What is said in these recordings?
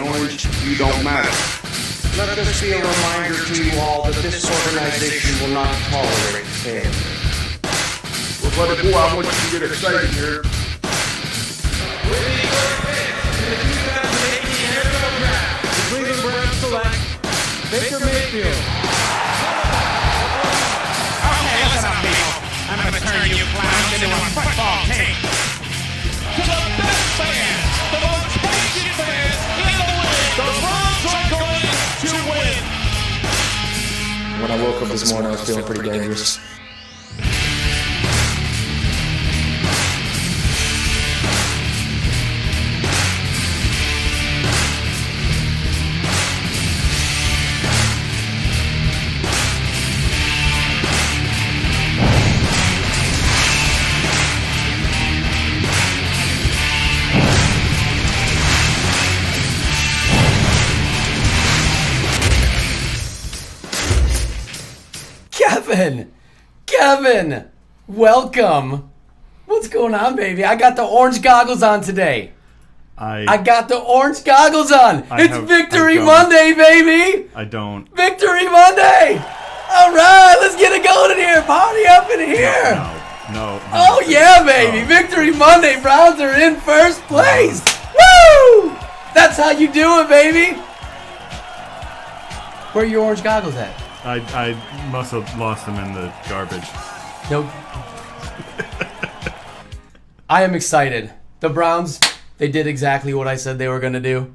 orange, you don't matter. Let this be a reminder to you all that this organization will not tolerate failure. Well, buddy boy, I want you to get excited here. With the first pick in the 2018 NFL Draft, the Cleveland Browns select Baker Mayfield. Okay, listen up, people. I'm gonna turn you clowns into a football team. To the best fans, the most patient fans in the league, the Browns are going to win. When I woke up this morning, I was feeling pretty dangerous. Kevin, welcome. What's going on, baby? I got the orange goggles on today. I got the orange goggles on. It's Victory Monday, baby. I don't. Victory Monday. All right, let's get it going in here. Party up in here. No. Oh, yeah, baby. Oh. Victory Monday. Browns are in first place. Woo! That's how you do it, baby. Where are your orange goggles at? I must have lost them in the garbage. Nope. I am excited. The Browns, they did exactly what I said they were going to do.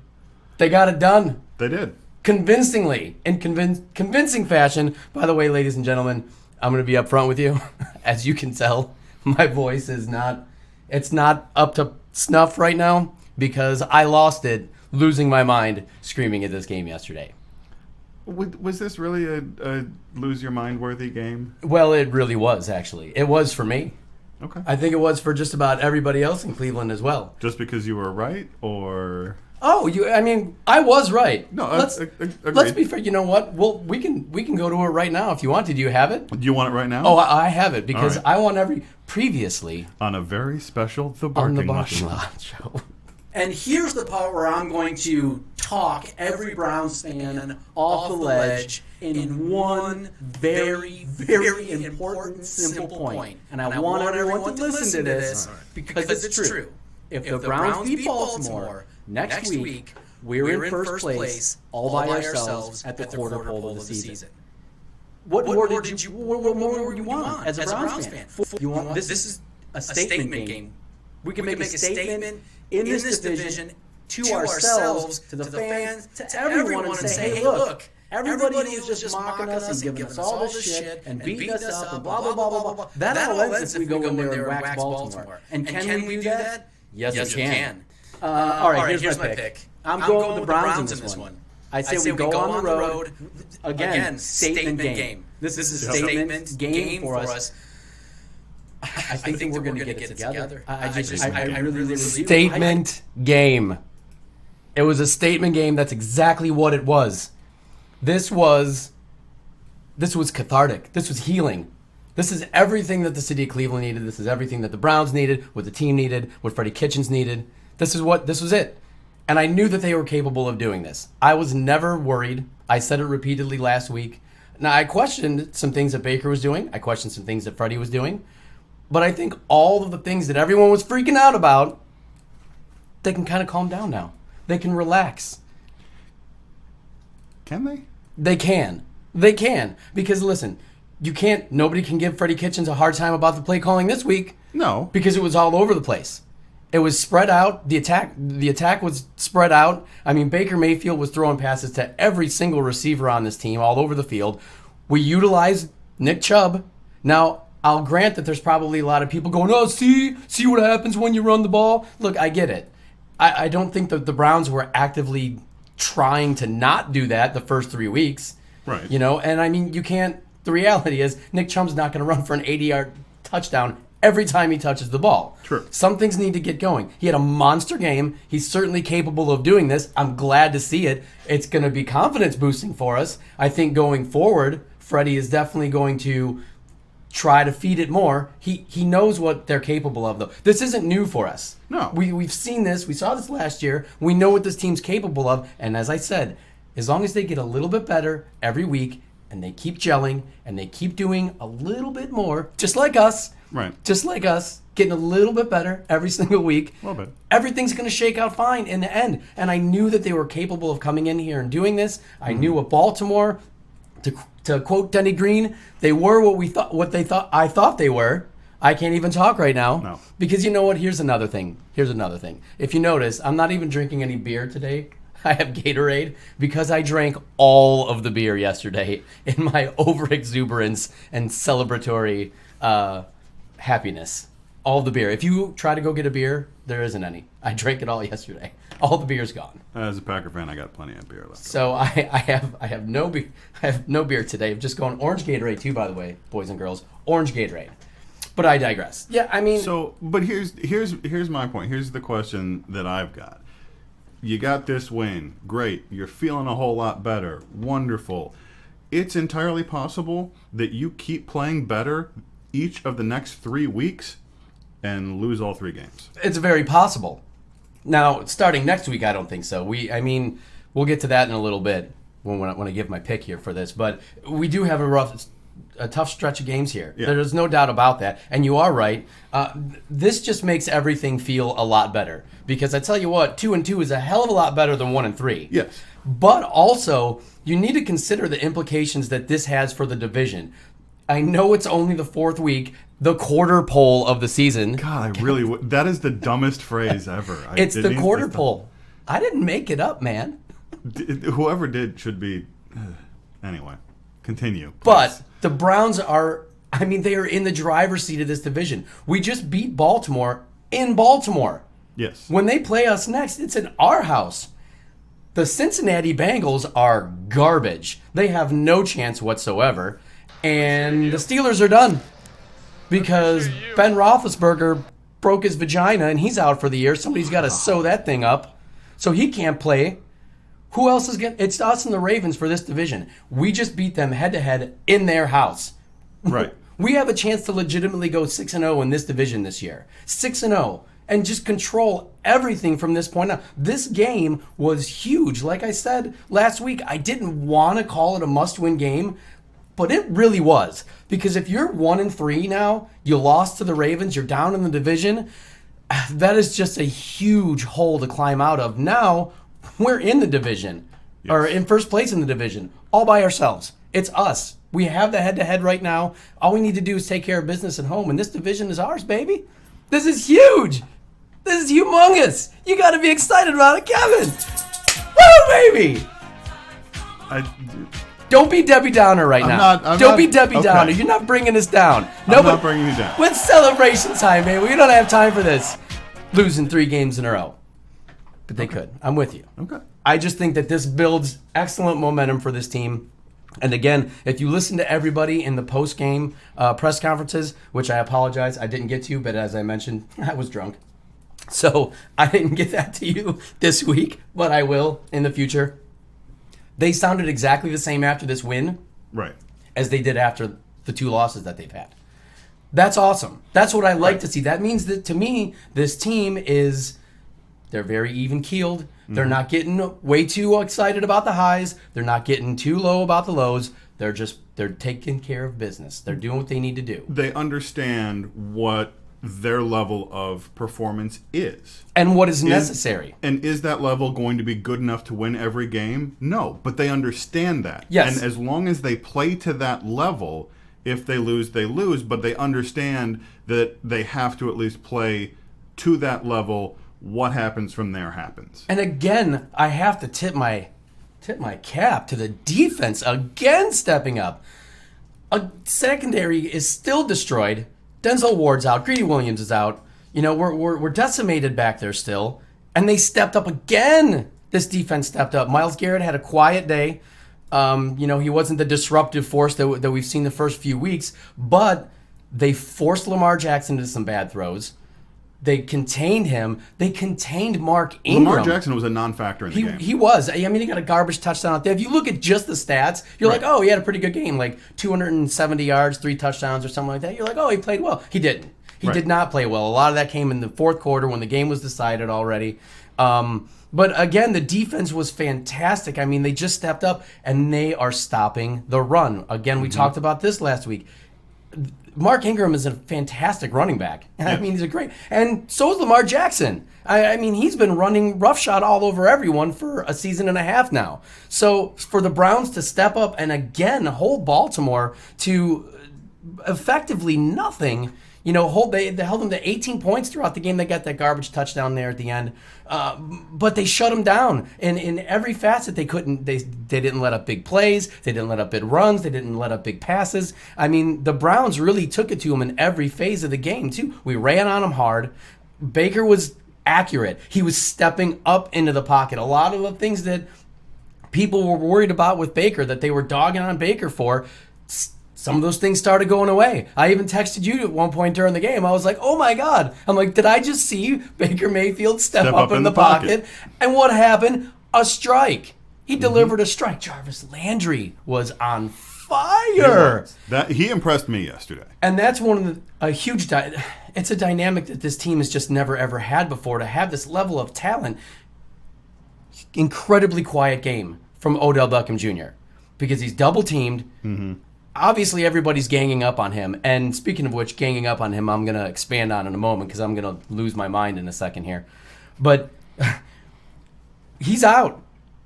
They got it done. They did. Convincingly. In convincing fashion. By the way, ladies and gentlemen, I'm going to be upfront with you. As you can tell, my voice is not up to snuff right now because I lost it losing my mind screaming at this game yesterday. Was this really a lose-your-mind-worthy game? Well, it really was, actually. It was for me. Okay. I think it was for just about everybody else in Cleveland as well. Just because you were right, or? Oh, I was right. No, let's be fair. You know what? Well, we can go to it right now if you want to. Do you have it? Do you want it right now? Oh, I have it because right. I want previously on a very special The on the Barking Barking Lot. Lot show. And here's the part where I'm going to talk every Browns fan off the ledge in one very, very important, simple point. And I want everyone to listen to this because it's true. If the Browns beat Baltimore next week, we're in first place all by ourselves at the quarter pole of the season. What more would you want as a Browns fan? You want this is a statement game. We can make a statement in this division to ourselves, to the fans, to everyone, and say, hey, look, everybody who's just mocking us and giving us all this shit and beating us up and blah, blah, blah, blah, blah. That all ends if we go in there and wax Baltimore. And can we do that? Yes, we can. All right, here's my pick. I'm going with the Browns in this one. I say we go on the road. Again, statement game. This is a statement game for us. I think we're going to get it together. I really do. Statement game. It was a statement game. That's exactly what it was. This was cathartic. This was healing. This is everything that the city of Cleveland needed. This is everything that the Browns needed, what the team needed, what Freddie Kitchens needed. This was it. And I knew that they were capable of doing this. I was never worried. I said it repeatedly last week. Now, I questioned some things that Baker was doing. I questioned some things that Freddie was doing. But I think all of the things that everyone was freaking out about, they can kind of calm down now. They can relax. Can they? They can. They can. Because listen, nobody can give Freddie Kitchens a hard time about the play calling this week. No. Because it was all over the place. It was spread out. The attack was spread out. I mean, Baker Mayfield was throwing passes to every single receiver on this team all over the field. We utilized Nick Chubb. Now, I'll grant that there's probably a lot of people going, oh, see what happens when you run the ball? Look, I get it. I don't think that the Browns were actively trying to not do that the first 3 weeks. Right. And I mean, the reality is Nick Chubb's not going to run for an 80-yard touchdown every time he touches the ball. True. Some things need to get going. He had a monster game. He's certainly capable of doing this. I'm glad to see it. It's going to be confidence boosting for us. I think going forward, Freddie is definitely going to try to feed it more. He knows what they're capable of, though. This isn't new for us. No. We've seen this. We saw this last year. We know what this team's capable of. And as I said, as long as they get a little bit better every week and they keep gelling and they keep doing a little bit more, just like us, Right. just like us, getting a little bit better every single week, A little bit. everything's going to shake out fine in the end. And I knew that they were capable of coming in here and doing this. I knew what Baltimore, to quote Denny Green, they were I thought they were. I can't even talk right now. No. Because you know what? Here's another thing. If you notice, I'm not even drinking any beer today. I have Gatorade because I drank all of the beer yesterday in my overexuberance and celebratory happiness. All the beer. If you try to go get a beer, there isn't any. I drank it all yesterday. All the beer's gone. As a Packer fan, I got plenty of beer left. So I have no beer. I have no beer today. I'm just going orange Gatorade too, by the way, boys and girls. Orange Gatorade. But I digress. Yeah, I mean. So, but here's my point. Here's the question that I've got. You got this win. Great. You're feeling a whole lot better. Wonderful. It's entirely possible that you keep playing better each of the next 3 weeks and lose all 3 games. It's very possible. Now, starting next week, I don't think so. We'll get to that in a little bit when I give my pick here for this. But we do have a tough stretch of games here. Yeah. There's no doubt about that. And you are right. This just makes everything feel a lot better. Because I tell you what, 2-2 is a hell of a lot better than 1-3. Yes. But also, you need to consider the implications that this has for the division. I know it's only the 4th week, the quarter pole of the season. God, I really would. That is the dumbest phrase ever. It's the quarter pole. I didn't make it up, man. Whoever did should be. Anyway, continue. Please. But the Browns are, they are in the driver's seat of this division. We just beat Baltimore in Baltimore. Yes. When they play us next, it's in our house. The Cincinnati Bengals are garbage. They have no chance whatsoever. And the Steelers are done. Because Ben Roethlisberger broke his vagina and he's out for the year. Somebody's got to sew that thing up. So he can't play. Who else is getting? It's us and the Ravens for this division. We just beat them head-to-head in their house. Right. We have a chance to legitimately go 6-0 in this division this year. 6-0. And just control everything from this point on. This game was huge. Like I said last week, I didn't want to call it a must-win game, but it really was. Because if you're 1-3 now, you lost to the Ravens, you're down in the division, that is just a huge hole to climb out of. Now, we're in the division, or in first place in the division, all by ourselves. It's us. We have the head-to-head right now. All we need to do is take care of business at home, and this division is ours, baby. This is huge. This is humongous. You got to be excited about it, Kevin. Woo, baby. Don't be Debbie Downer right now. Don't be Debbie Downer. You're not bringing us down. I'm not bringing you down. It's celebration time, man. We don't have time for this. Losing 3 games in a row. But they could. I'm with you. Okay. I just think that this builds excellent momentum for this team. And again, if you listen to everybody in the post-game press conferences, which I apologize, I didn't get to, but as I mentioned, I was drunk. So I didn't get that to you this week, but I will in the future. They sounded exactly the same after this win, Right. as they did after the 2 losses that they've had. That's awesome. That's what I like to see. That means that, to me, this team they're very even-keeled. Mm-hmm. They're not getting way too excited about the highs. They're not getting too low about the lows. They're taking care of business. They're doing what they need to do. They understand what their level of performance is. And what is necessary. And is that level going to be good enough to win every game? No, but they understand that. Yes. And as long as they play to that level, if they lose, they lose, but they understand that they have to at least play to that level. What happens from there happens. And again, I have to tip my cap to the defense again stepping up. A secondary is still destroyed. Denzel Ward's out. Greedy Williams is out. We're decimated back there still. And they stepped up again. This defense stepped up. Myles Garrett had a quiet day. He wasn't the disruptive force that we've seen the first few weeks. But they forced Lamar Jackson into some bad throws. They contained him. They contained Mark Ingram. Lamar Jackson was a non-factor in the game. He was. I mean, he got a garbage touchdown out there. If you look at just the stats, you're like, oh, he had a pretty good game, like 270 yards, 3 touchdowns or something like that. You're like, oh, he played well. He didn't. He did not play well. A lot of that came in the fourth quarter when the game was decided already. But again, the defense was fantastic. I mean, they just stepped up, and they are stopping the run. Again, we talked about this last week. Mark Ingram is a fantastic running back. I mean, he's a great, and so is Lamar Jackson. I mean, he's been running roughshod all over everyone for a season and a half now. So for the Browns to step up and again hold Baltimore to effectively nothing, they held them to 18 points throughout the game. They got that garbage touchdown there at the end, but they shut them down in every facet. They couldn't. They didn't let up big plays. They didn't let up big runs. They didn't let up big passes. I mean, the Browns really took it to them in every phase of the game too. We ran on them hard. Baker was accurate. He was stepping up into the pocket. A lot of the things that people were worried about with Baker, that they were dogging on Baker for, some of those things started going away. I even texted you at one point during the game. I was like, oh my God. I'm like, did I just see Baker Mayfield step up in the pocket? And what happened? A strike. He delivered a strike. Jarvis Landry was on fire. He impressed me yesterday. And that's one of a huge it's a dynamic that this team has just never ever had before, to have this level of talent. Incredibly quiet game from Odell Beckham Jr. because he's double teamed. Obviously, everybody's ganging up on him. And speaking of which, ganging up on him, I'm going to expand on in a moment because I'm going to lose my mind in a second here. But he's out.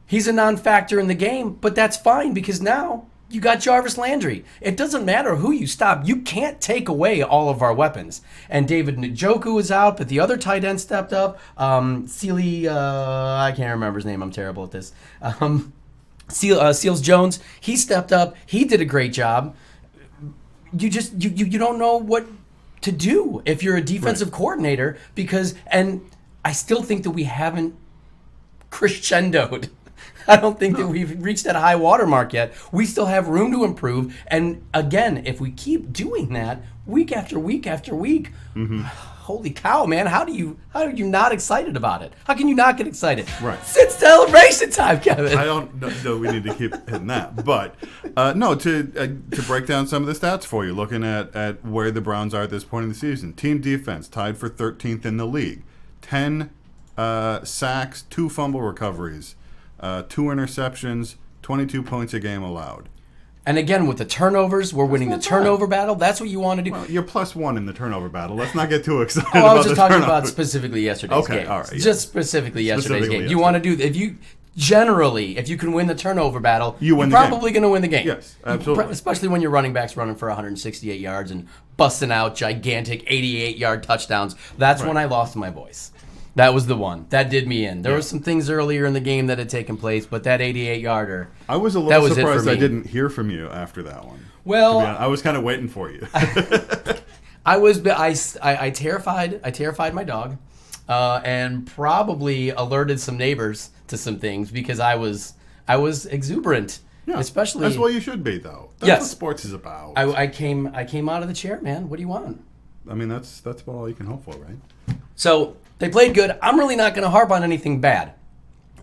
He's a non-factor in the game, but that's fine because now you got Jarvis Landry. It doesn't matter who you stop. You can't take away all of our weapons. And David Njoku was out, but the other tight end stepped up. Sealy, I can't remember his name. I'm terrible at this. Seals Jones, he stepped up. He did a great job. You don't know what to do if you're a defensive coordinator and I still think that we haven't crescendoed. I don't think that we've reached that high water mark yet. We still have room to improve. And again, if we keep doing that week after week after week, holy cow, man! How are you not excited about it? How can you not get excited? Right. It's celebration time, Kevin. I don't know. We need to keep hitting that, but no. To break down some of the stats for you, looking at where the Browns are at this point in the season. Team defense tied for 13th in the league. 10 sacks, 2 fumble recoveries, 2 interceptions, 22 points a game allowed. And again, with the turnovers, we're winning the turnover battle. That's what you want to do. Well, you're +1 in the turnover battle. Let's not get too excited. I was just talking about specifically yesterday's game. Okay, all right. Yeah. Just specifically yesterday's game. You want to do if you can win the turnover battle, you're probably going to win the game. Yes, absolutely. Especially when your running back's running for 168 yards and busting out gigantic 88-yard touchdowns. That's when I lost my voice. That was the one. That did me in. There were some things earlier in the game that had taken place, but that 88-yarder. I was a little surprised I didn't hear from you after that one. Well, I was kind of waiting for you. I terrified my dog, and probably alerted some neighbors to some things because I was exuberant. Yeah, especially that's what you should be, though. That's what sports is about. I came out of the chair, man. What do you want? I mean, that's all you can hope for, right? So they played good. I'm really not going to harp on anything bad.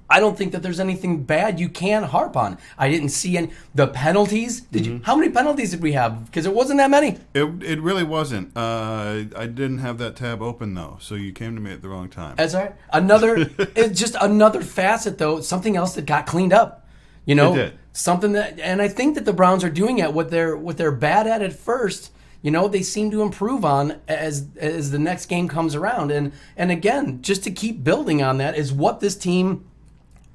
I don't think that there's anything bad you can harp on. I didn't see any. The penalties. Did you? How many penalties did we have? Because it wasn't that many. It really wasn't. I didn't have that tab open though, so you came to me at the wrong time. That's all right. It's just another facet though. Something else that got cleaned up. You know, it did. Something that, and I think that the Browns are doing it. What they're bad at first. You know, they seem to improve on as the next game comes around. And again, just to keep building on that is what this team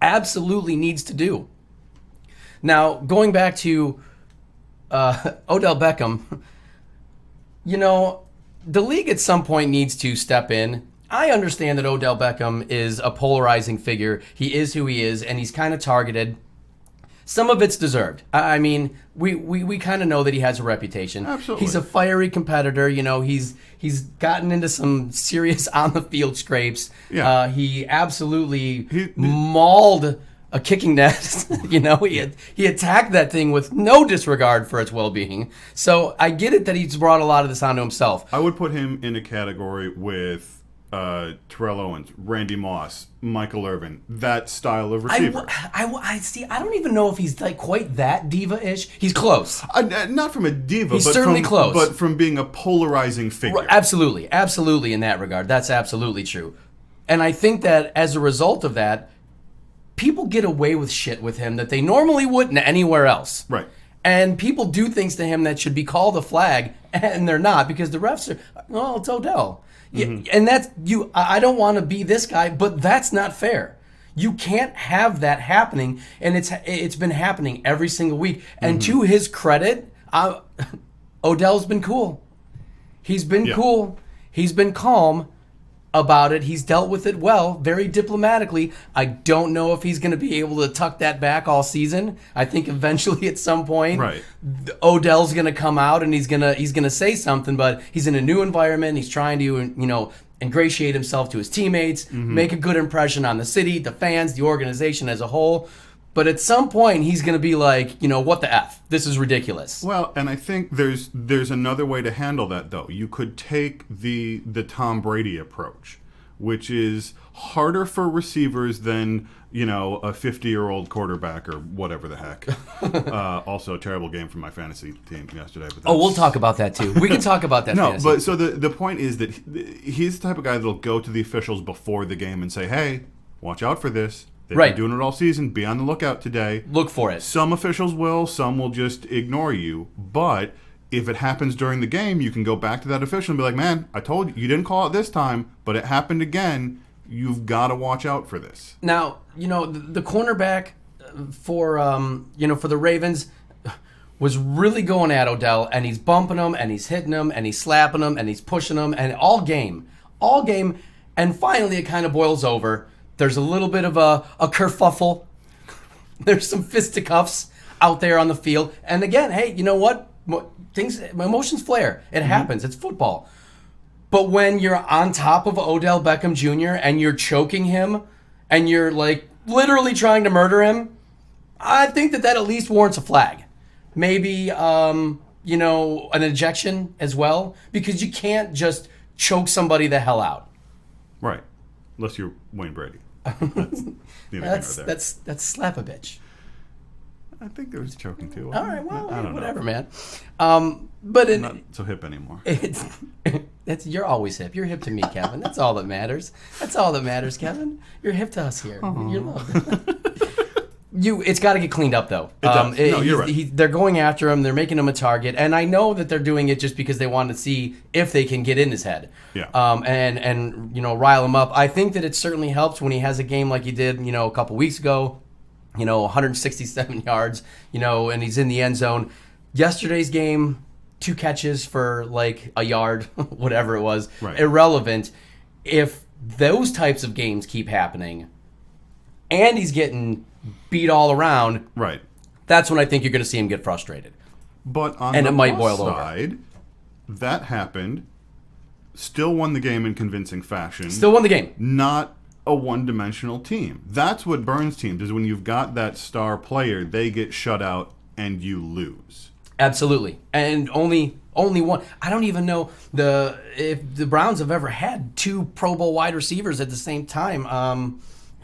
absolutely needs to do. Now, going back to Odell Beckham, you know, the league at some point needs to step in. I understand that Odell Beckham is a polarizing figure. He is who he is, and he's kind of targeted. Some of it's deserved. I mean, we kind of know that he has a reputation. Absolutely. He's a fiery competitor. You know, he's gotten into some serious on-the-field scrapes. Yeah. He absolutely mauled a kicking net. You know, he attacked that thing with no disregard for its well-being. So I get it that he's brought a lot of this onto himself. I would put him in a category with Terrell Owens, Randy Moss, Michael Irvin, that style of receiver. I see. I don't even know if he's like quite that diva-ish. He's close. Not from a diva, He's but certainly from, close. but from being a polarizing figure. Absolutely. Absolutely in that regard. That's absolutely true. And I think that as a result of that, people get away with shit with him that they normally wouldn't anywhere else. Right. And people do things to him that should be called a flag, and they're not because the refs are, well, it's Odell. And that's you. I don't want to be this guy, but that's not fair. You can't have that happening, and it's been happening every single week. And to his credit, Odell's been cool. He's been cool. He's been calm about it. He's dealt with it well, very diplomatically. I don't know if he's going to be able to tuck that back all season. I think eventually at some point, Odell's going to come out and he's going to say something, but he's in a new environment. He's trying to, ingratiate himself to his teammates, make a good impression on the city, the fans, the organization as a whole. But at some point, he's going to be like, what the F? This is ridiculous. Well, and I think there's another way to handle that, though. You could take the Tom Brady approach, which is harder for receivers than, a 50-year-old quarterback or whatever the heck. Also, a terrible game for my fantasy team yesterday. But we'll talk about that, too. We can talk about that. No, fantasy. but so the point is that he's the type of guy that'll go to the officials before the game and say, hey, watch out for this. They've been doing it all season. Be on the lookout today. Look for it. Some officials will. Some will just ignore you. But if it happens during the game, you can go back to that official and be like, man, I told you. You didn't call it this time, but it happened again. You've got to watch out for this. Now, the cornerback for the Ravens was really going at Odell, and he's bumping him, and he's hitting him, and he's slapping him, and he's pushing him, and all game. And finally it kind of boils over. There's a little bit of a kerfuffle. There's some fisticuffs out there on the field. And again, hey, you know what? Emotions flare. It happens. It's football. But when you're on top of Odell Beckham Jr. and you're choking him and you're like literally trying to murder him, I think that at least warrants a flag. Maybe, an ejection as well, because you can't just choke somebody the hell out. Right. Unless you're Wayne Brady. That's slap a bitch. I think there was choking too. All right, well, I don't whatever, know. man. But I'm not so hip anymore. You're always hip. You're hip to me, Kevin. That's all that matters. That's all that matters, Kevin. You're hip to us here. You're loved. It's got to get cleaned up, though. It does. No, you're right. They're going after him. They're making him a target. And I know that they're doing it just because they want to see if they can get in his head. Yeah. And rile him up. I think that it certainly helps when he has a game like he did, a couple weeks ago, 167 yards, and he's in the end zone. Yesterday's game, 2 catches for like a yard, whatever it was. Right. Irrelevant. If those types of games keep happening and he's getting beat all around, right? That's when I think you're going to see him get frustrated. But on and the it might plus boil side, over. That happened. Still won the game in convincing fashion. Still won the game. Not a one-dimensional team. That's what burns teams, is when you've got that star player, they get shut out and you lose. Absolutely. And only one. I don't even know if the Browns have ever had 2 Pro Bowl wide receivers at the same time.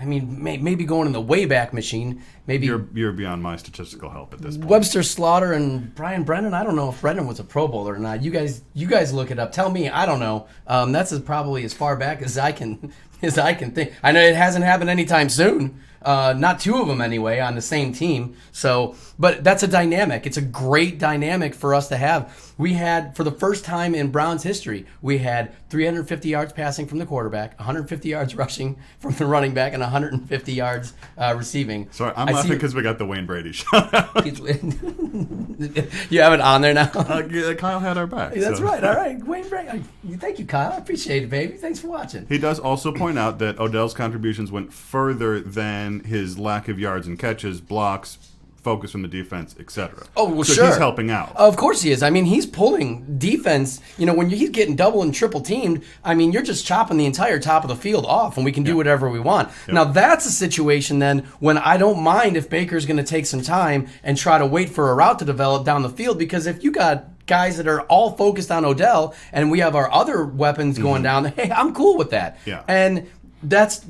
Maybe going in the Wayback Machine. Maybe you're beyond my statistical help at this point. Webster Slaughter and Brian Brennan. I don't know if Brennan was a Pro Bowler or not. You guys look it up. Tell me. I don't know. That's probably as far back as I can think. I know it hasn't happened anytime soon. Not 2 of them anyway on the same team. So, but that's a dynamic. It's a great dynamic for us to have. We had, for the first time in Browns history, we had 350 yards passing from the quarterback, 150 yards rushing from the running back, and 150 yards receiving. Sorry, I'm laughing because we got the Wayne Brady shout out. You have it on there now? Kyle had our back. That's right. All right. Wayne Brady. Thank you, Kyle. I appreciate it, baby. Thanks for watching. He does also point out that Odell's contributions went further than his lack of yards and catches, blocks, focus from the defense, etc. Oh, well, so sure. He's helping out. Of course he is. He's pulling defense. When he's getting double and triple teamed, you're just chopping the entire top of the field off, and we can do whatever we want. Yep. Now, that's a situation then when I don't mind if Baker's going to take some time and try to wait for a route to develop down the field, because if you got guys that are all focused on Odell, and we have our other weapons going down. Hey, I'm cool with that. Yeah. And that's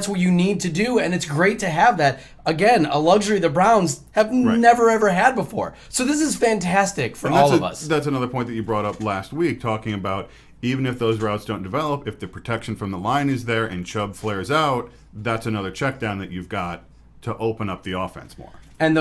what you need to do, and it's great to have that. Again, a luxury the Browns have never ever had before. So this is fantastic for all of us. That's another point that you brought up last week, talking about even if those routes don't develop, if the protection from the line is there and Chubb flares out, that's another check down that you've got to open up the offense more. And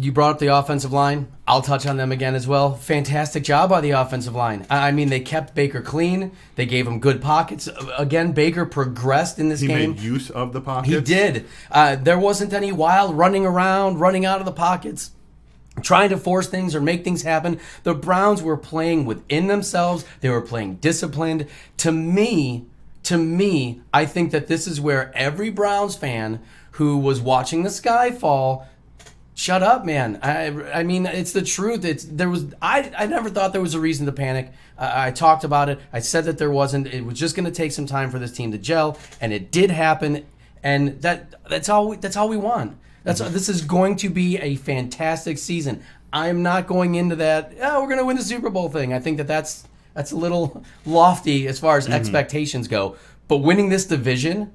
you brought up the offensive line. I'll touch on them again as well. Fantastic job by the offensive line. I mean, they kept Baker clean. They gave him good pockets. Again, Baker progressed in this game. He made use of the pockets. He did. There wasn't any wild running around, running out of the pockets, trying to force things or make things happen. The Browns were playing within themselves. They were playing disciplined. To me, I think that this is where every Browns fan who was watching the sky fall, shut up, man. I mean, it's the truth. I never thought there was a reason to panic. I talked about it. I said that there wasn't. It was just going to take some time for this team to gel, and it did happen. And that's all we want. This is going to be a fantastic season. I'm not going into that, we're going to win the Super Bowl thing. I think that's a little lofty as far as expectations go. But winning this division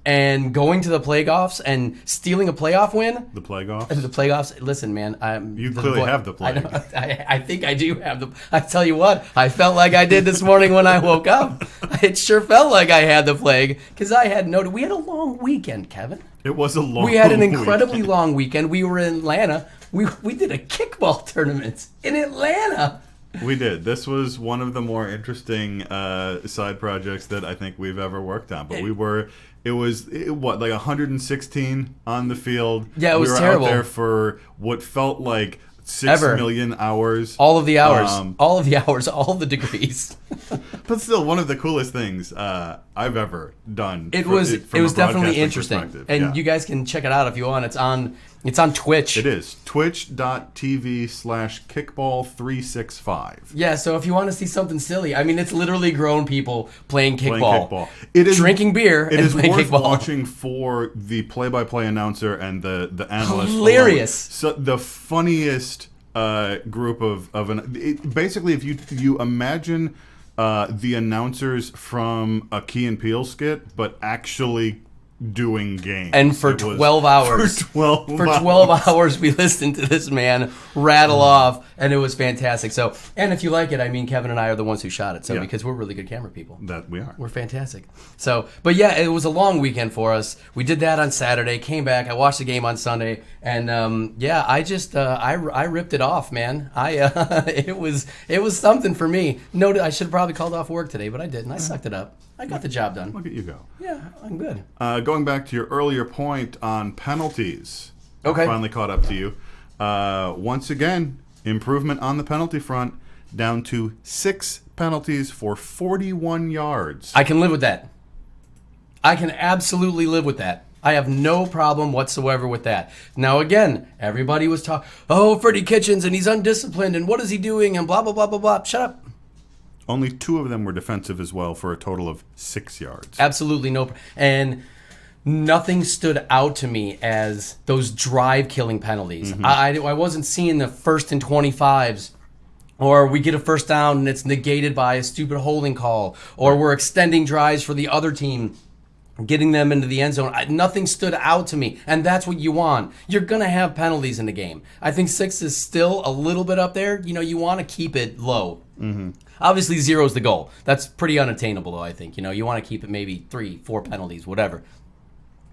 and going to the playoffs and stealing a playoff win. The playoffs? The playoffs. Listen, man. You clearly have the plague. I think I do have the. I tell you what, I felt like I did this morning when I woke up. It sure felt like I had the plague because I had no. We had a long weekend, Kevin. It was a long. We had an incredibly long weekend. We were in Atlanta. We did a kickball tournament in Atlanta. We did. This was one of the more interesting side projects that I think we've ever worked on. But it was like 116 on the field. Yeah, it was We terrible. were out there for what felt like 6 million hours. All of the hours. All of the degrees. But still, one of the coolest things I've ever done. It was definitely interesting. And you guys can check it out if you want. It's on Twitch. It is. Twitch.tv/kickball365. Yeah, so if you want to see something silly, I mean, it's literally grown people playing kickball. It is drinking beer and playing worth kickball. Watching for the play-by-play announcer and the analyst. Hilarious. So the funniest group of basically, if you imagine the announcers from a Key and Peele skit, but actually doing games. And for 12 hours. For 12 hours we listened to this man rattle off, and it was fantastic. So, and if you like it, I mean, Kevin and I are the ones who shot it, so because we're really good camera people. That we are. We're fantastic. So, but yeah, it was a long weekend for us. We did that on Saturday, came back, I watched the game on Sunday, and I just I ripped it off, man. It was something for me. No, I should have probably called off work today, but I didn't. I sucked it up. I got the job done. Look at you go. Yeah, I'm good. Going back to your earlier point on penalties. Okay. I finally caught up to you. Once again, improvement on the penalty front, down to 6 penalties for 41 yards. I can live with that. I can absolutely live with that. I have no problem whatsoever with that. Now, again, everybody was talking, Freddie Kitchens, and he's undisciplined, and what is he doing, and blah, blah, blah, blah, blah. Shut up. Only 2 of them were defensive as well for a total of 6 yards. Absolutely no. And nothing stood out to me as those drive-killing penalties. Mm-hmm. I wasn't seeing the 1st and 25s, or we get a first down and it's negated by a stupid holding call, or we're extending drives for the other team, getting them into the end zone. Nothing stood out to me, and that's what you want. You're going to have penalties in the game. I think 6 is still a little bit up there. You want to keep it low. Mm-hmm. Obviously, 0 is the goal. That's pretty unattainable, though, I think. You want to keep it maybe 3, 4 penalties, whatever.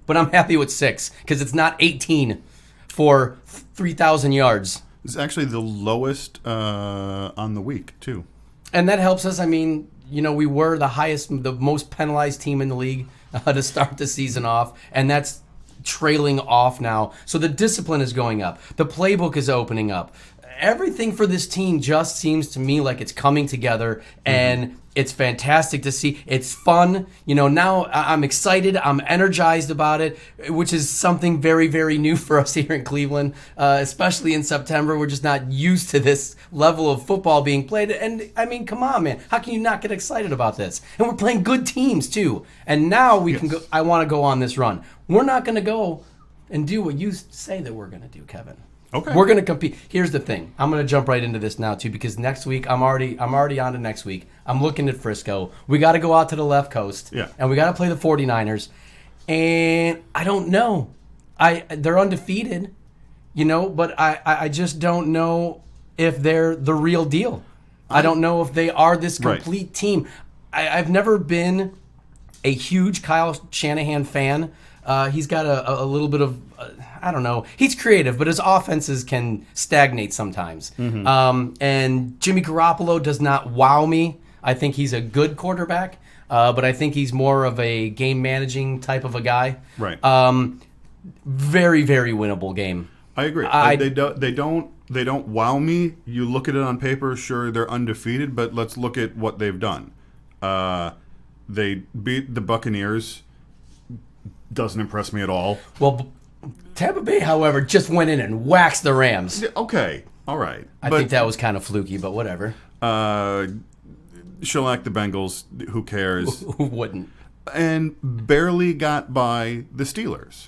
But I'm happy with 6 because it's not 18 for 3,000 yards. It's actually the lowest on the week, too. And that helps us. I mean, we were the most penalized team in the league to start the season off, and that's trailing off now. So the discipline is going up. The playbook is opening up. Everything for this team just seems to me like it's coming together, and it's fantastic to see. It's fun. Now I'm excited. I'm energized about it, which is something very, very new for us here in Cleveland, especially in September. We're just not used to this level of football being played. And, I mean, come on, man. How can you not get excited about this? And we're playing good teams, too. And now we can go. I want to go on this run. We're not going to go and do what you say that we're going to do, Kevin. Okay. We're going to compete. Here's the thing. I'm going to jump right into this now too, because next week I'm already on to next week. I'm looking at Frisco. We got to go out to the left coast. Yeah. And we got to play the 49ers. And I don't know. They're undefeated, but I just don't know if they're the real deal. I don't know if they are this complete team. I've never been a huge Kyle Shanahan fan. He's got a little bit of, I don't know. He's creative, but his offenses can stagnate sometimes. And Jimmy Garoppolo does not wow me. I think he's a good quarterback, but I think he's more of a game managing type of a guy. Right. Very, very winnable game. I agree. They don't wow me. You look at it on paper, sure, they're undefeated, but let's look at what they've done. They beat the Buccaneers. Doesn't impress me at all. Well, Tampa Bay, however, just went in and waxed the Rams. Okay, all right. I think that was kind of fluky, but whatever. Shellac the Bengals. Who cares? Who wouldn't? And barely got by the Steelers.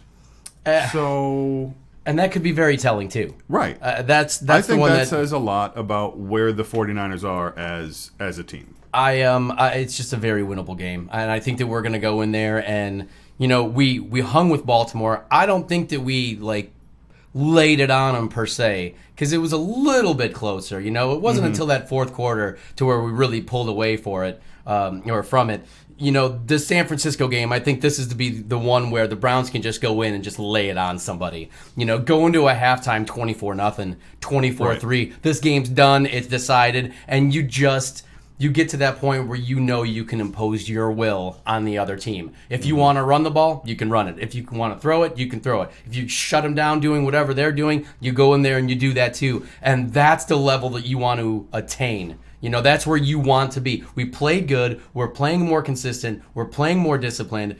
And that could be very telling too. Right. That's I the think one that says a lot about where the 49ers are as a team. It's just a very winnable game, and I think that we're going to go in there and we hung with Baltimore. I don't think that we laid it on them per se, because it was a little bit closer. It wasn't until that fourth quarter to where we really pulled away for it or from it. The San Francisco game, I think this is to be the one where the Browns can just go in and just lay it on somebody. Go into a halftime 24-0, 24-3. Right. This game's done. It's decided. And you get to that point where you can impose your will on the other team. If you want to run the ball, you can run it. If you want to throw it, you can throw it. If you shut them down doing whatever they're doing, you go in there and you do that too. And that's the level that you want to attain. That's where you want to be. We played good. We're playing more consistent. We're playing more disciplined.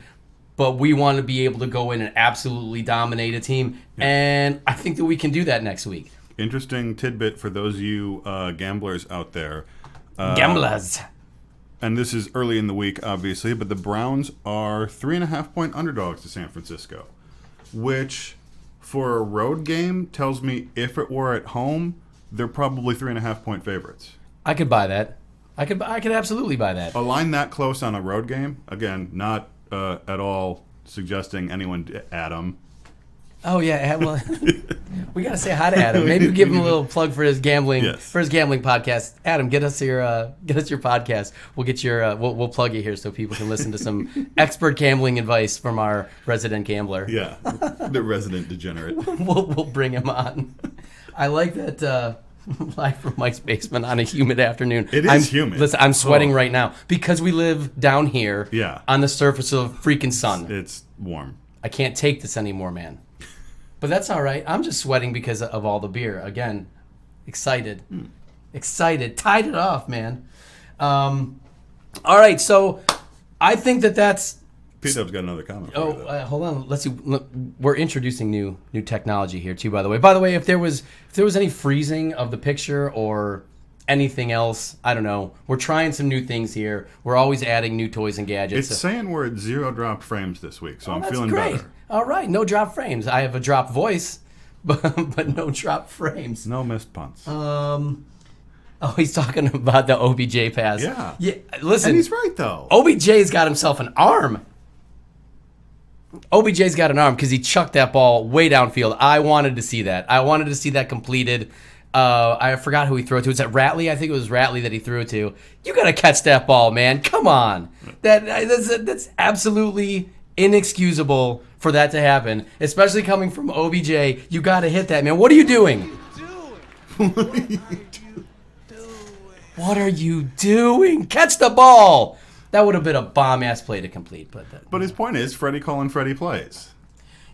But we want to be able to go in and absolutely dominate a team. Yeah. And I think that we can do that next week. Interesting tidbit for those of you gamblers out there. Gamblers. And this is early in the week, obviously, but the Browns are 3.5-point underdogs to San Francisco, which for a road game tells me if it were at home, they're probably 3.5-point favorites. I could buy that. I could absolutely buy that. A line that close on a road game, again, not at all suggesting anyone to Adam. Oh yeah, well, we gotta say hi to Adam. Maybe we give him a little plug for his gambling podcast. Adam, get us your podcast. We'll get your we'll plug you here so people can listen to some expert gambling advice from our resident gambler. Yeah, the resident degenerate. We'll bring him on. I like that. Live from Mike's basement on a humid afternoon. It is humid. Listen, I'm sweating right now because we live down here. Yeah. On the surface of freaking sun. It's warm. I can't take this anymore, man. But that's all right. I'm just sweating because of all the beer. Again, excited. Excited. Tied it off, man. All right, so I think that's... P-Dub's got another comment. Hold on. Let's see. We're introducing new technology here, too, by the way. By the way, if there was any freezing of the picture or anything else, I don't know. We're trying some new things here. We're always adding new toys and gadgets. It's saying we're at 0 drop frames this week, so I'm that's feeling great. better. All right, no drop frames. I have a drop voice, but no drop frames. No missed punts. He's talking about the OBJ pass. Yeah. Listen. And he's right, though. OBJ's got himself an arm. OBJ's got an arm because he chucked that ball way downfield. I wanted to see that. I wanted to see that completed. I forgot who he threw it to. Was that Ratley? I think it was Ratley that he threw it to. You got to catch that ball, man. Come on. That's absolutely inexcusable for that to happen, especially coming from OBJ. You got to hit that, man. What are you doing? What are you doing? Catch the ball. That would have been a bomb-ass play to complete. But his point is, Freddie calling Freddie plays.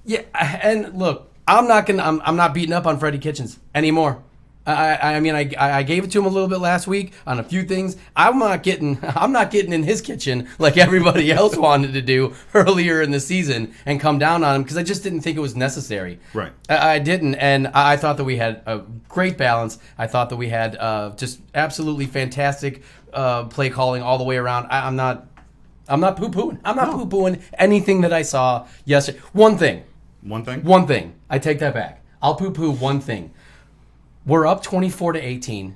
Yeah, and look, I'm not beating up on Freddie Kitchens anymore. I mean, I gave it to him a little bit last week on a few things. I'm not getting in his kitchen like everybody else wanted to do earlier in the season and come down on him because I just didn't think it was necessary. Right. I didn't, and I thought that we had a great balance. I thought that we had just absolutely fantastic play calling all the way around. I'm not poo-pooing. I'm not poo-pooing anything that I saw yesterday. One thing. I take that back. I'll poo-poo one thing. We're up 24-18.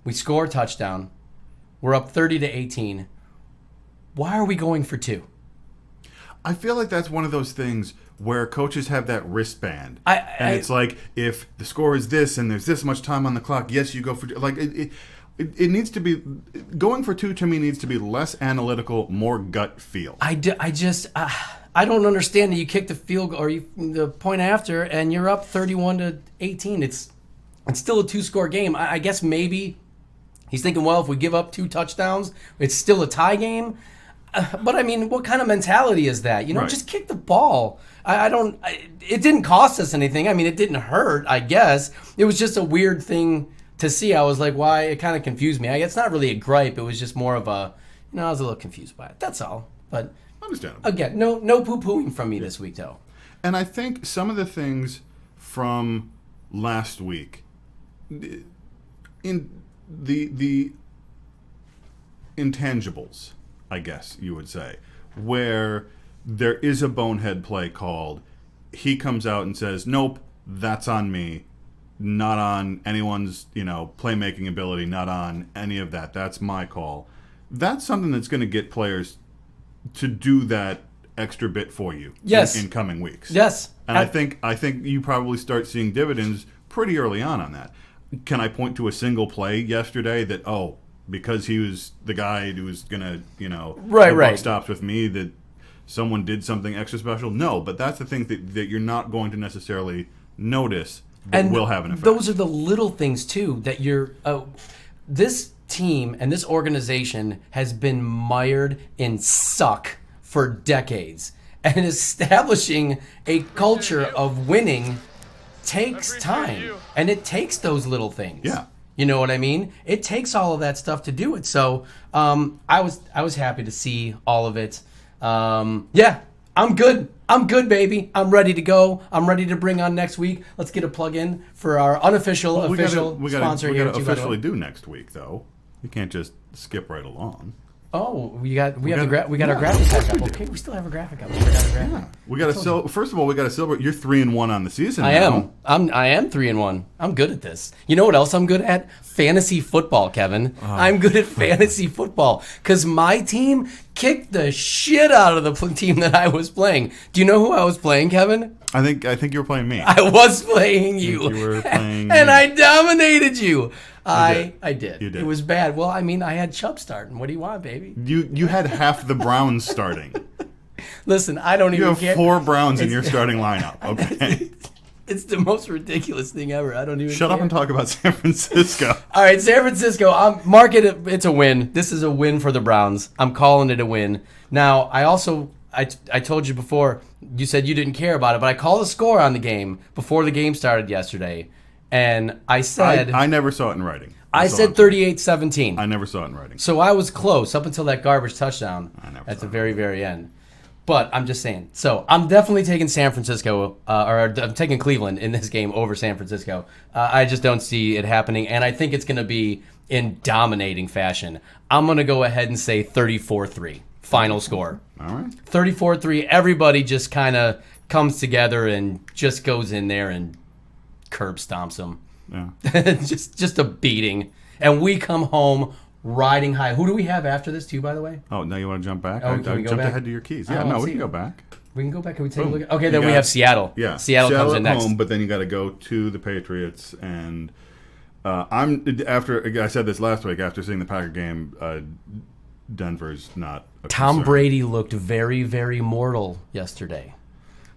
We score a touchdown. We're up 30-18. Why are we going for 2? I feel like that's one of those things where coaches have that wristband, and it's like, if the score is this and there's this much time on the clock, yes, you go for like it needs to be, going for 2 to me needs to be less analytical, more gut feel. I don't understand that you kick the field goal or the point after and you're up 31-18. It's still a 2-score game. I guess maybe he's thinking, well, if we give up 2 touchdowns, it's still a tie game. But I mean, what kind of mentality is that? You know, Right. Just kick the ball. It didn't cost us anything. I mean, it didn't hurt, I guess. It was just a weird thing to see. I was like, why? It kind of confused me. It's not really a gripe. It was just more of a, I was a little confused by it. That's all. But Understandable. again, no poo-pooing from me this week, though. And I think some of the things from last week, in the intangibles, I guess you would say, where there is a bonehead play called, he comes out and says, nope, that's on me, not on anyone's, playmaking ability, not on any of that. That's my call. That's something that's going to get players to do that extra bit for you Yes. in coming weeks. Yes. And I think you probably start seeing dividends pretty early on that. Can I point to a single play yesterday that, because he was the guy who was going to, Right. buck stops with me, that someone did something extra special? No, but that's the thing that you're not going to necessarily notice, but will have an effect. Those are the little things, too, that you're... this team and this organization has been mired in suck for decades. And establishing a culture of winning takes time. And it takes those little things. Yeah. You know what I mean? It takes all of that stuff to do it. So I was happy to see all of it. Yeah, I'm good. I'm good, baby. I'm ready to go. I'm ready to bring on next week. Let's get a plug in for our unofficial sponsor we here. gotta too, officially do next week, though. You can't just skip right along. Oh, we got our graphic back up. Okay, we still have a graphic up. We got a graphic. We got to first of all, we got to celebrate. You're 3-1 on the season. I now. am. I am 3-1. I'm good at this. You know what else I'm good at? Fantasy football, Kevin. I'm good at fantasy football because my team kicked the shit out of the team that I was playing. Do you know who I was playing, Kevin? I think you were playing me. I was playing you. You were playing and me. I dominated you. I did. You did. It was bad. Well, I mean, I had Chubb starting. What do you want, baby? You had half the Browns starting. Listen, I don't You even have care. 4 Browns in your starting lineup. Okay. It's the most ridiculous thing ever. I don't even Shut care. up and talk about San Francisco. All right, San Francisco. Mark it. It's a win. This is a win for the Browns. I'm calling it a win. Now, I told you before. You said you didn't care about it, but I called the score on the game before the game started yesterday, and I said I never saw it in writing. I That's all said I'm saying. 38-17. I never saw it in writing. So I was close up until that garbage touchdown never at saw the it. very, very end. But I'm just saying. So I'm definitely taking San Francisco, or I'm taking Cleveland in this game over San Francisco. I just don't see it happening, and I think it's going to be in dominating fashion. I'm going to go ahead and say 34-3, final score. All right. 34-3, everybody just kind of comes together and just goes in there and curb stomps them. Yeah. just a beating. And we come home riding high. Who do we have after this, too, by the way? Oh, now you want to jump back? Oh, I can we go jumped back? ahead to your keys. Yeah, Oh, no, we see. can go back. We can go back. Can we take Boom. a look? Okay, You then we got- have Seattle. Yeah, Seattle comes in at next. home, but then you got to go to the Patriots. And after I said this last week, after seeing the Packer game, Denver's not a Tom concern. Brady looked very, very mortal yesterday.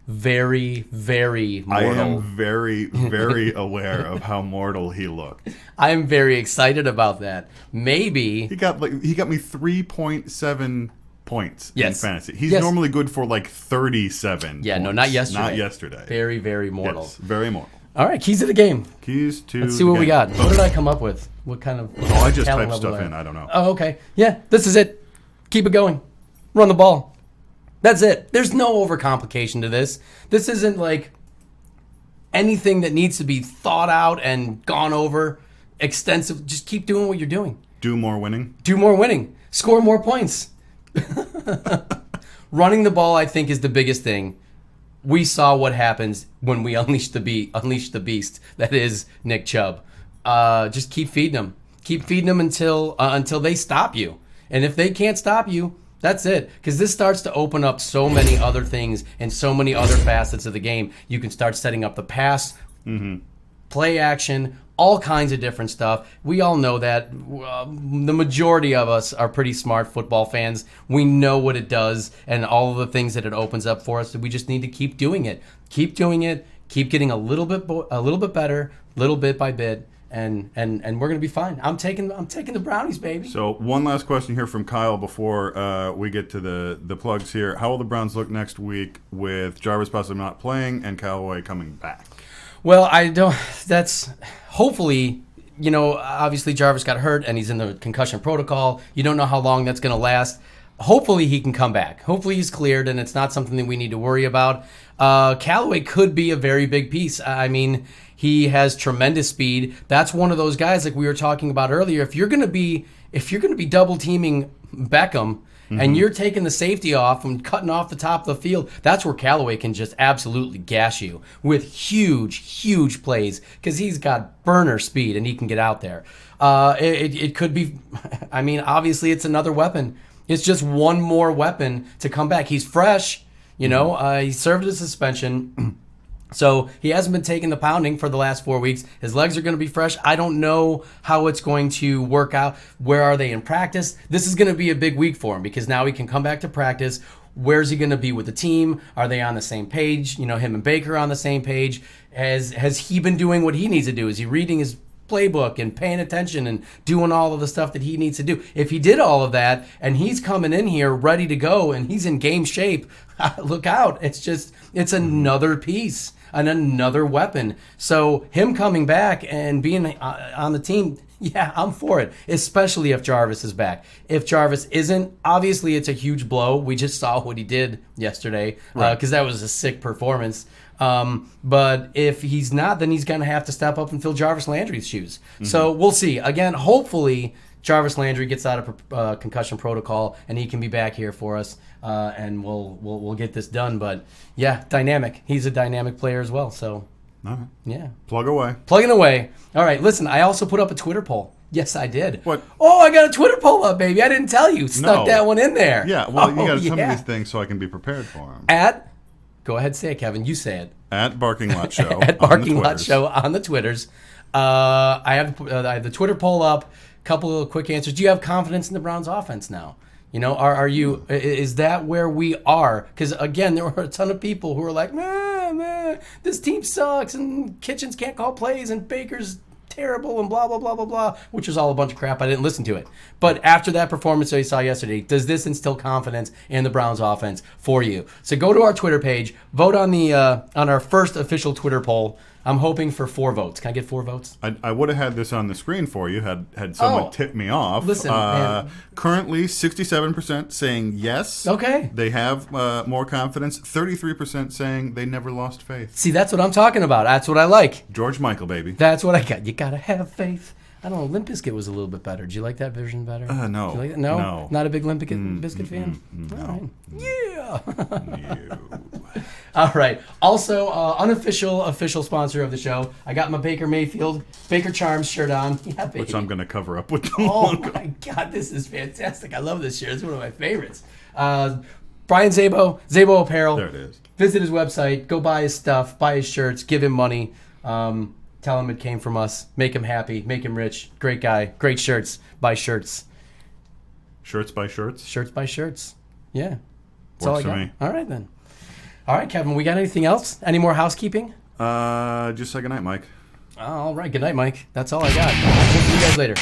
Very, very I mortal. am very, very aware of how mortal he looked. I'm very excited about that. Maybe He got me 3.7 points Yes. in fantasy. He's Yes. normally good for like 37. Yeah, no, points. not yesterday. Not yesterday. very, very mortal. Yes, very mortal. All right, keys to the game. Keys to. Let's see what we got. What did I come up with? What kind of? Oh, I just talent typed level stuff I- in. I don't know. Oh, okay. Yeah, this is it. Keep it going. Run the ball. That's it. There's no overcomplication to this. This isn't like anything that needs to be thought out and gone over extensive. Just keep doing what you're doing. Do more winning. Do more winning. Score more points. Running the ball, I think, is the biggest thing. we saw what happens when we unleash the beast that is Nick Chubb. Just keep feeding him. Keep feeding him until they stop you. And if they can't stop you, that's it. Because this starts to open up so many other things and so many other facets of the game. You can start setting up the pass, play action, all kinds of different stuff. We all know that. The majority of us are pretty smart football fans. We know what it does and all of the things that it opens up for us. We just need to keep doing it. Keep doing it. Keep getting a little bit better, little bit by bit. And we're gonna be fine. I'm taking the brownies, baby. So one last question here from Kyle before we get to the plugs here. How will the Browns look next week with Jarvis possibly not playing and Callaway coming back? Well, I don't. That's hopefully. Obviously Jarvis got hurt and he's in the concussion protocol. You don't know how long that's going to last. Hopefully he can come back. Hopefully he's cleared and it's not something that we need to worry about. Callaway could be a very big piece. I mean, he has tremendous speed. That's one of those guys like we were talking about earlier. If you're going to be double teaming Beckham and you're taking the safety off and cutting off the top of the field, that's where Callaway can just absolutely gash you with huge plays because he's got burner speed and he can get out there. It could be, I mean, obviously it's another weapon. It's just one more weapon to come back. He's fresh, he served his suspension. So he hasn't been taking the pounding for the last 4 weeks. His legs are going to be fresh. I don't know how it's going to work out. Where are they in practice? This is going to be a big week for him because now he can come back to practice. Where's he going to be with the team? Are they on the same page? Him and Baker are on the same page. Has he been doing what he needs to do? Is he reading his playbook and paying attention and doing all of the stuff that he needs to do? If he did all of that and he's coming in here ready to go and he's in game shape, look out. It's another piece and another weapon. So him coming back and being on the team, yeah, I'm for it, especially if Jarvis is back. If Jarvis isn't, obviously it's a huge blow. We just saw what he did yesterday because that was a sick performance. But if he's not, then he's going to have to step up and fill Jarvis Landry's shoes. So we'll see. Again, hopefully Jarvis Landry gets out of concussion protocol and he can be back here for us, and we'll get this done. But yeah, dynamic. He's a dynamic player as well. So yeah, plugging away. All right, listen. I also put up a Twitter poll. Yes, I did. What? Oh, I got a Twitter poll up, baby. I didn't tell you. Stuck that one in there. Yeah. Well, you got to tell me these things so I can be prepared for them. Go ahead, say it, Kevin. You say it. At Barking Lot Show. At Barking Lot Show on the Twitters. I have the Twitter poll up. Couple of quick answers. Do you have confidence in the Browns offense now? Are you? Is that where we are? Because again, there were a ton of people who were like, man, this team sucks, and Kitchens can't call plays, and Baker's terrible, and blah blah blah blah blah, which is all a bunch of crap. I didn't listen to it. But after that performance that you saw yesterday, does this instill confidence in the Browns offense for you? So go to our Twitter page, vote on our first official Twitter poll. I'm hoping for 4 votes. Can I get 4 votes? I would have had this on the screen for you had someone tipped me off. Listen, man. Currently, 67% saying yes. Okay. They have more confidence. 33% saying they never lost faith. See, that's what I'm talking about. That's what I like. George Michael, baby. That's what I got. You got to have faith. I don't know. Limp Bizkit was a little bit better. Did you like that version better? No. Did you like that? No? No. Not a big Limp Bizkit fan? No. All right. Yeah. All right. Also, official sponsor of the show. I got my Baker Mayfield Baker Charms shirt on. Yeah, baby. Which I'm going to cover up with the Oh, my God. This is fantastic. I love this shirt. It's one of my favorites. Brian Zabo Apparel. There it is. Visit his website. Go buy his stuff. Buy his shirts. Give him money. Tell him it came from us. Make him happy. Make him rich. Great guy. Great shirts. Buy shirts. Shirts by shirts? Shirts by shirts. Yeah. That's Works all I for got. me. All right, then. All right, Kevin. We got anything else? Any more housekeeping? Just say goodnight, Mike. All right. Good night, Mike. That's all I got. We'll see you guys later.